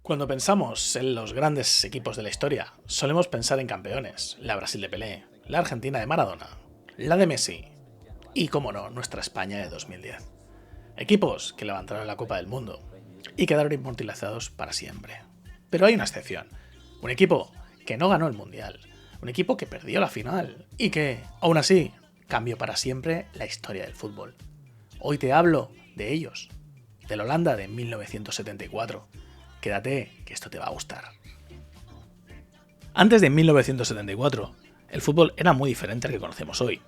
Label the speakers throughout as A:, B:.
A: Cuando pensamos en los grandes equipos de la historia, solemos pensar en campeones, la Brasil de Pelé, la Argentina de Maradona, la de Messi y, como no, nuestra España de 2010. Equipos que levantaron la Copa del Mundo y quedaron inmortalizados para siempre. Pero hay una excepción, un equipo que no ganó el Mundial, un equipo que perdió la final y que, aún así, cambió para siempre la historia del fútbol. Hoy te hablo de ellos, del Holanda de 1974. Quédate, que esto te va a gustar. Antes de 1974, el fútbol era muy diferente al que conocemos hoy.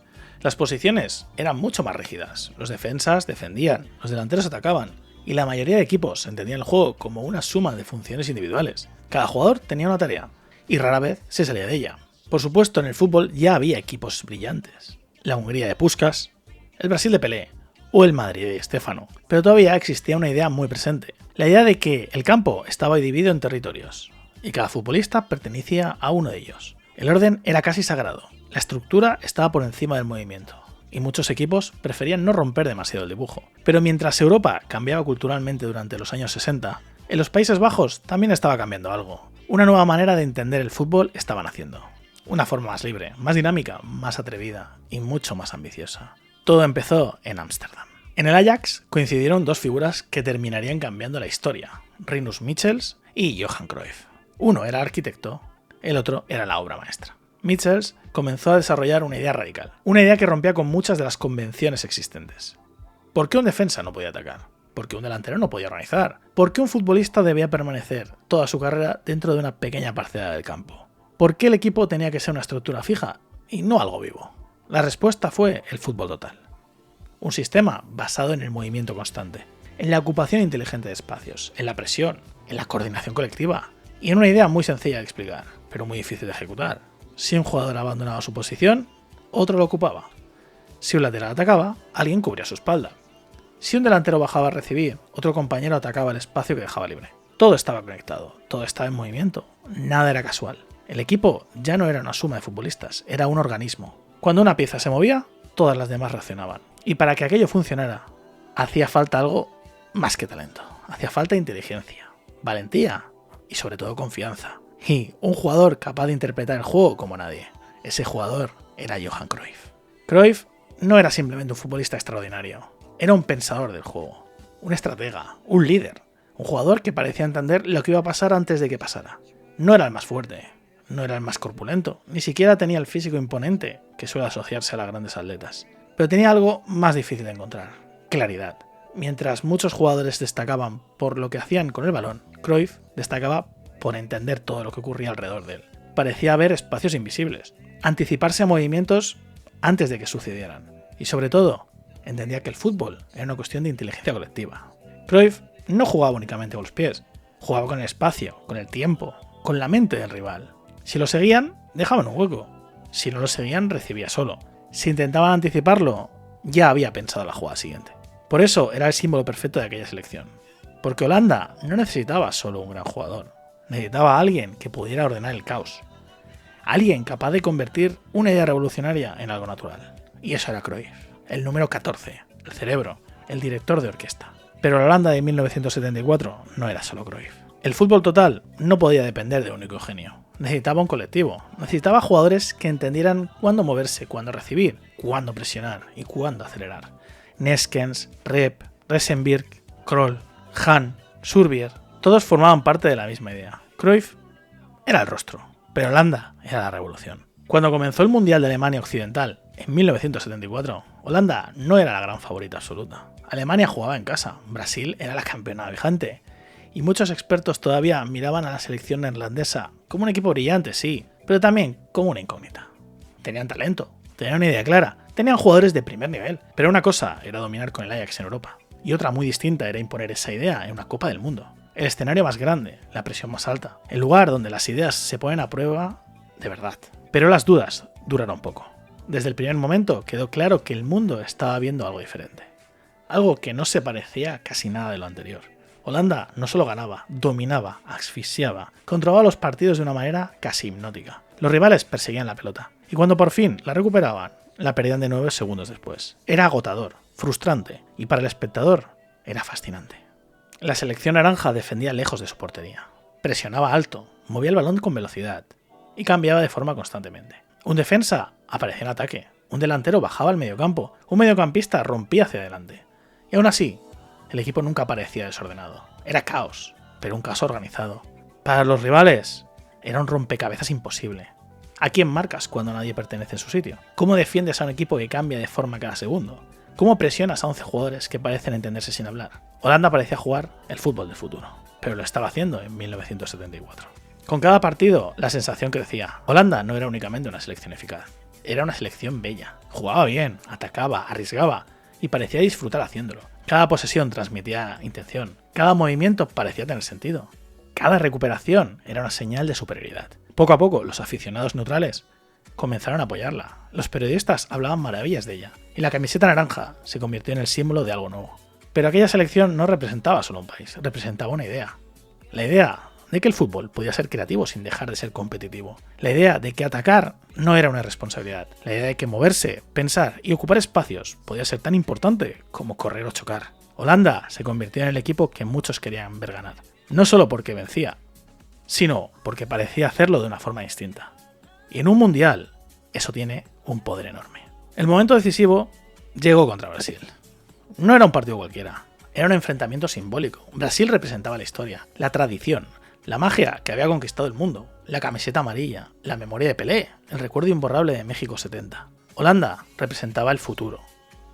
A: Las posiciones eran mucho más rígidas, los defensas defendían, los delanteros atacaban, y la mayoría de equipos entendían el juego como una suma de funciones individuales. Cada jugador tenía una tarea, y rara vez se salía de ella. Por supuesto, en el fútbol ya había equipos brillantes. La Hungría de Puskás, el Brasil de Pelé, o el Madrid de Stéfano, pero todavía existía una idea muy presente, la idea de que el campo estaba dividido en territorios, y cada futbolista pertenecía a uno de ellos. El orden era casi sagrado, la estructura estaba por encima del movimiento, y muchos equipos preferían no romper demasiado el dibujo. Pero mientras Europa cambiaba culturalmente durante los años 60, en los Países Bajos también estaba cambiando algo. Una nueva manera de entender el fútbol estaba naciendo. Una forma más libre, más dinámica, más atrevida y mucho más ambiciosa. Todo empezó en Ámsterdam. En el Ajax coincidieron dos figuras que terminarían cambiando la historia, Rinus Michels y Johan Cruyff. Uno era arquitecto, el otro era la obra maestra. Michels comenzó a desarrollar una idea radical, una idea que rompía con muchas de las convenciones existentes. ¿Por qué un defensa no podía atacar? ¿Por qué un delantero no podía organizar? ¿Por qué un futbolista debía permanecer toda su carrera dentro de una pequeña parcela del campo? ¿Por qué el equipo tenía que ser una estructura fija y no algo vivo? La respuesta fue el fútbol total. Un sistema basado en el movimiento constante, en la ocupación inteligente de espacios, en la presión, en la coordinación colectiva y en una idea muy sencilla de explicar, pero muy difícil de ejecutar. Si un jugador abandonaba su posición, otro lo ocupaba. Si un lateral atacaba, alguien cubría su espalda. Si un delantero bajaba a recibir, otro compañero atacaba el espacio que dejaba libre. Todo estaba conectado, todo estaba en movimiento, nada era casual. El equipo ya no era una suma de futbolistas, era un organismo. Cuando una pieza se movía, todas las demás reaccionaban. Y para que aquello funcionara, hacía falta algo más que talento. Hacía falta inteligencia, valentía y sobre todo confianza. Y un jugador capaz de interpretar el juego como nadie. Ese jugador era Johan Cruyff. Cruyff no era simplemente un futbolista extraordinario. Era un pensador del juego, un estratega, un líder. Un jugador que parecía entender lo que iba a pasar antes de que pasara. No era el más fuerte, no era el más corpulento, ni siquiera tenía el físico imponente que suele asociarse a las grandes atletas. Pero tenía algo más difícil de encontrar, claridad. Mientras muchos jugadores destacaban por lo que hacían con el balón, Cruyff destacaba por entender todo lo que ocurría alrededor de él. Parecía haber espacios invisibles, anticiparse a movimientos antes de que sucedieran. Y sobre todo, entendía que el fútbol era una cuestión de inteligencia colectiva. Cruyff no jugaba únicamente con los pies, jugaba con el espacio, con el tiempo, con la mente del rival. Si lo seguían, dejaban un hueco. Si no lo seguían, recibía solo. Si intentaban anticiparlo, ya había pensado la jugada siguiente. Por eso era el símbolo perfecto de aquella selección. Porque Holanda no necesitaba solo un gran jugador. Necesitaba a alguien que pudiera ordenar el caos. Alguien capaz de convertir una idea revolucionaria en algo natural. Y eso era Cruyff, el número 14, el cerebro, el director de orquesta. Pero la Holanda de 1974 no era solo Cruyff. El fútbol total no podía depender de un único genio. Necesitaba un colectivo, necesitaba jugadores que entendieran cuándo moverse, cuándo recibir, cuándo presionar y cuándo acelerar. Neskens, Rep, Resenberg, Kroll, Hahn, Surbier, todos formaban parte de la misma idea. Cruyff era el rostro, pero Holanda era la revolución. Cuando comenzó el Mundial de Alemania Occidental, en 1974, Holanda no era la gran favorita absoluta. Alemania jugaba en casa, Brasil era la campeona vigente. Y muchos expertos todavía miraban a la selección neerlandesa como un equipo brillante, sí, pero también como una incógnita. Tenían talento, tenían una idea clara, tenían jugadores de primer nivel, pero una cosa era dominar con el Ajax en Europa, y otra muy distinta era imponer esa idea en una Copa del Mundo. El escenario más grande, la presión más alta, el lugar donde las ideas se ponen a prueba de verdad. Pero las dudas duraron poco. Desde el primer momento quedó claro que el mundo estaba viendo algo diferente. Algo que no se parecía a casi nada de lo anterior. Holanda no solo ganaba, dominaba, asfixiaba, controlaba los partidos de una manera casi hipnótica. Los rivales perseguían la pelota, y cuando por fin la recuperaban, la perdían de 9 segundos después. Era agotador, frustrante, y para el espectador era fascinante. La selección naranja defendía lejos de su portería. presionaba alto, movía el balón con velocidad y cambiaba de forma constantemente. Un defensa aparecía en ataque, un delantero bajaba al mediocampo, un mediocampista rompía hacia adelante. Y aún así, el equipo nunca parecía desordenado. Era caos, pero un caos organizado. Para los rivales, era un rompecabezas imposible. ¿A quién marcas cuando nadie pertenece en su sitio? ¿Cómo defiendes a un equipo que cambia de forma cada segundo? ¿Cómo presionas a 11 jugadores que parecen entenderse sin hablar? Holanda parecía jugar el fútbol del futuro, pero lo estaba haciendo en 1974. Con cada partido, la sensación crecía. Holanda no era únicamente una selección eficaz, era una selección bella. Jugaba bien, atacaba, arriesgaba y parecía disfrutar haciéndolo. Cada posesión transmitía intención, cada movimiento parecía tener sentido. Cada recuperación era una señal de superioridad. Poco a poco, los aficionados neutrales comenzaron a apoyarla. Los periodistas hablaban maravillas de ella, y la camiseta naranja se convirtió en el símbolo de algo nuevo. Pero aquella selección no representaba solo un país, representaba una idea. La idea de que el fútbol podía ser creativo sin dejar de ser competitivo. La idea de que atacar no era una responsabilidad. La idea de que moverse, pensar y ocupar espacios podía ser tan importante como correr o chocar. Holanda se convirtió en el equipo que muchos querían ver ganar. No solo porque vencía, sino porque parecía hacerlo de una forma distinta. Y en un mundial, eso tiene un poder enorme. El momento decisivo llegó contra Brasil. No era un partido cualquiera, era un enfrentamiento simbólico. Brasil representaba la historia, la tradición, la magia que había conquistado el mundo, la camiseta amarilla, la memoria de Pelé, el recuerdo imborrable de México 70. Holanda representaba el futuro,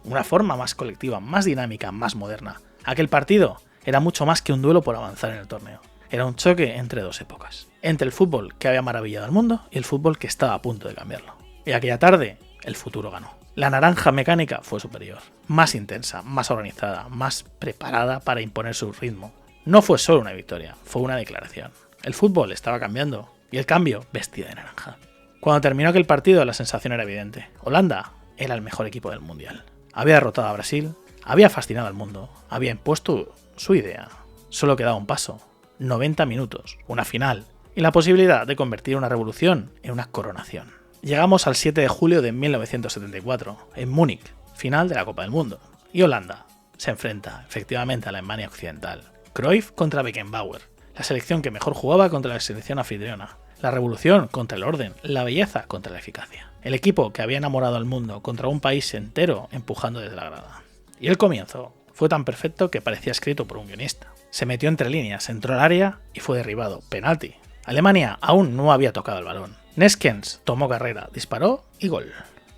A: una forma más colectiva, más dinámica, más moderna. Aquel partido era mucho más que un duelo por avanzar en el torneo. Era un choque entre dos épocas, entre el fútbol que había maravillado al mundo y el fútbol que estaba a punto de cambiarlo. Y aquella tarde, el futuro ganó. La naranja mecánica fue superior, más intensa, más organizada, más preparada para imponer su ritmo. No fue solo una victoria, fue una declaración. El fútbol estaba cambiando y el cambio vestía de naranja. Cuando terminó aquel partido, la sensación era evidente. Holanda era el mejor equipo del mundial. Había derrotado a Brasil, había fascinado al mundo, había impuesto su idea. Solo quedaba un paso. 90 minutos, una final y la posibilidad de convertir una revolución en una coronación. Llegamos al 7 de julio de 1974, en Múnich, final de la Copa del Mundo, y Holanda se enfrenta efectivamente a la Alemania Occidental. Cruyff contra Beckenbauer, la selección que mejor jugaba contra la selección anfitriona, la revolución contra el orden, la belleza contra la eficacia. El equipo que había enamorado al mundo contra un país entero empujando desde la grada. Y el comienzo fue tan perfecto que parecía escrito por un guionista. Se metió entre líneas, entró al área y fue derribado. Penalti. Alemania aún no había tocado el balón. Neskens tomó carrera, disparó y gol.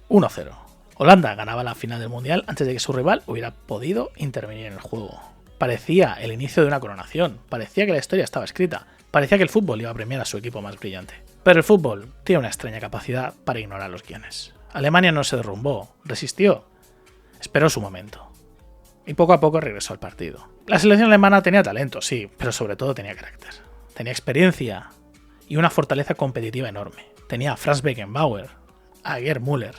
A: 1-0. Holanda ganaba la final del Mundial antes de que su rival hubiera podido intervenir en el juego. Parecía el inicio de una coronación, parecía que la historia estaba escrita, parecía que el fútbol iba a premiar a su equipo más brillante. Pero el fútbol tiene una extraña capacidad para ignorar los guiones. Alemania no se derrumbó, resistió, esperó su momento. Y poco a poco regresó al partido. La selección alemana tenía talento, sí, pero sobre todo tenía carácter. Tenía experiencia y una fortaleza competitiva enorme. Tenía a Franz Beckenbauer, a Gerd Müller.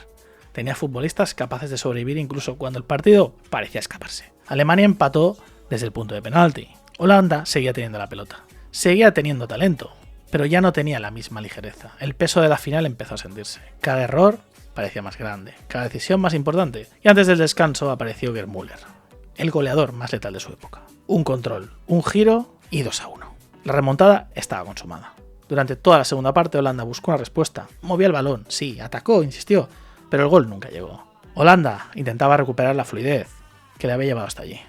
A: Tenía futbolistas capaces de sobrevivir incluso cuando el partido parecía escaparse. Alemania empató desde el punto de penalti. Holanda seguía teniendo la pelota. Seguía teniendo talento, pero ya no tenía la misma ligereza. El peso de la final empezó a sentirse. Cada error parecía más grande, cada decisión más importante. Y antes del descanso apareció Gerd Müller, el goleador más letal de su época. Un control, un giro y 2-1. La remontada estaba consumada. Durante toda la segunda parte Holanda buscó una respuesta. Movía el balón, sí, atacó, insistió, pero el gol nunca llegó. Holanda intentaba recuperar la fluidez que le había llevado hasta allí.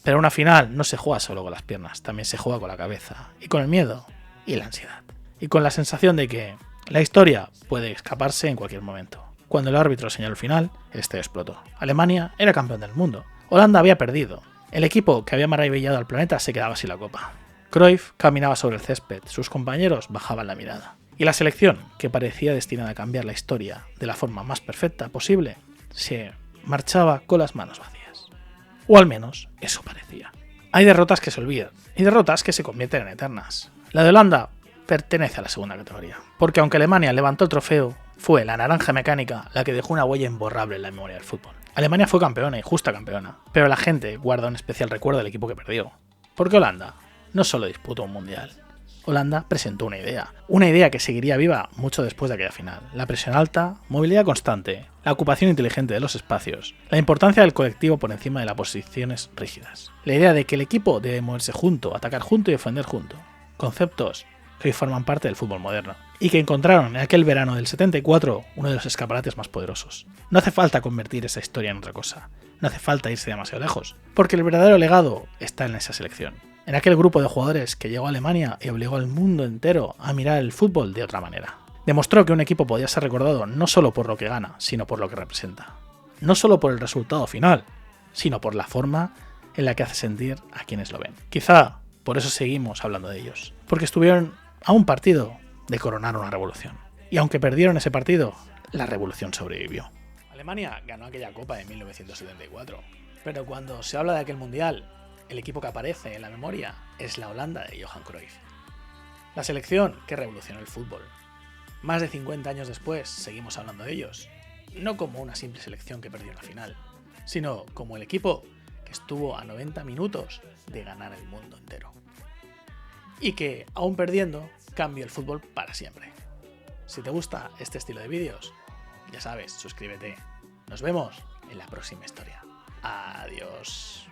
A: Pero una final no se juega solo con las piernas, también se juega con la cabeza, y con el miedo, y la ansiedad. Y con la sensación de que la historia puede escaparse en cualquier momento. Cuando el árbitro señaló el final, el estadio explotó. Alemania era campeón del mundo. Holanda había perdido. El equipo que había maravillado al planeta se quedaba sin la copa. Cruyff caminaba sobre el césped, sus compañeros bajaban la mirada. Y la selección, que parecía destinada a cambiar la historia de la forma más perfecta posible, se marchaba con las manos vacías. O al menos eso parecía. Hay derrotas que se olvidan y derrotas que se convierten en eternas. La de Holanda pertenece a la segunda categoría, porque aunque Alemania levantó el trofeo, fue la naranja mecánica la que dejó una huella imborrable en la memoria del fútbol. Alemania fue campeona y justa campeona, pero la gente guarda un especial recuerdo del equipo que perdió. Porque Holanda no solo disputó un mundial, Holanda presentó una idea que seguiría viva mucho después de aquella final. La presión alta, movilidad constante, la ocupación inteligente de los espacios, la importancia del colectivo por encima de las posiciones rígidas. La idea de que el equipo debe moverse junto, atacar junto y defender junto. conceptos que hoy forman parte del fútbol moderno, y que encontraron en aquel verano del 74 uno de los escaparates más poderosos. No hace falta convertir esa historia en otra cosa, no hace falta irse demasiado lejos, porque el verdadero legado está en esa selección, en aquel grupo de jugadores que llegó a Alemania y obligó al mundo entero a mirar el fútbol de otra manera. Demostró que un equipo podía ser recordado no solo por lo que gana, sino por lo que representa. No solo por el resultado final, sino por la forma en la que hace sentir a quienes lo ven. Quizá por eso seguimos hablando de ellos, porque estuvieron a un partido de coronar una revolución. Y aunque perdieron ese partido, la revolución sobrevivió. Alemania ganó aquella Copa de 1974, pero cuando se habla de aquel mundial, el equipo que aparece en la memoria es la Holanda de Johan Cruyff. La selección que revolucionó el fútbol. Más de 50 años después seguimos hablando de ellos, no como una simple selección que perdió en la final, sino como el equipo que estuvo a 90 minutos de ganar el mundo entero. Y que, aún perdiendo, cambió el fútbol para siempre. Si te gusta este estilo de vídeos, ya sabes, suscríbete. Nos vemos en la próxima historia. Adiós.